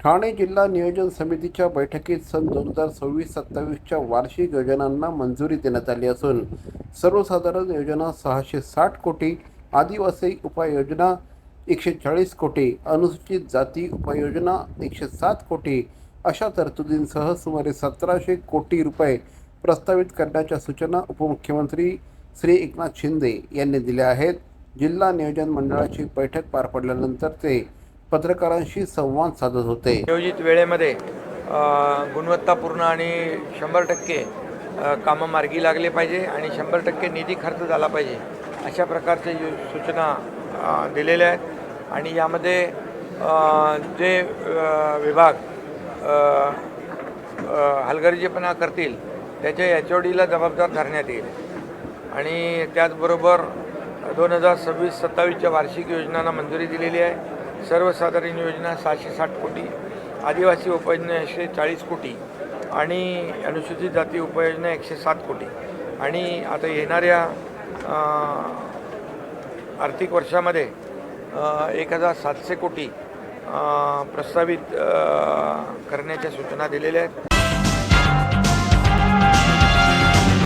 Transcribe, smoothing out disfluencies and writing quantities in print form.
ठाणे जिल्हा नियोजन समितीच्या बैठकीत सन 2026-27च्या वार्षिक योजनांना मंजुरी देण्यात आली असून सर्वसाधारण योजना 660 कोटी, आदिवासी उपाययोजना 140 कोटी, अनुसूचित जाती उपाययोजना 107 कोटी अशा तरतुदींसह सुमारे 1700 कोटी रुपये प्रस्तावित करण्याच्या सूचना उपमुख्यमंत्री श्री एकनाथ शिंदे यांनी दिल्या आहेत. जिल्हा नियोजन मंडळाची बैठक पार पडल्यानंतर ते पत्रकारांशी संवाद साधत होते. नियोजित वेळेमध्ये गुणवत्तापूर्ण आणि 100% कामं मार्गी लागले पाहिजे आणि 100% निधी खर्च झाला पाहिजे अशा प्रकारचे सूचना दिलेल्या आहेत. आणि यामध्ये जे विभाग हलगर्जीपणा करतील त्याच्या HODला जबाबदार धरण्यात येईल. आणि त्याचबरोबर 2026-27च्या वार्षिक योजनांना मंजुरी दिलेली आहे. सर्वसाधारण योजना 660 कोटी, आदिवासी उपयोजना 140 कोटी आणि अनुसूचित जाती उपयोजना 107 कोटी. आणि आता येणाऱ्या आर्थिक वर्षामध्ये 1700 कोटी प्रस्तावित करण्याच्या सूचना दिलेल्या आहेत.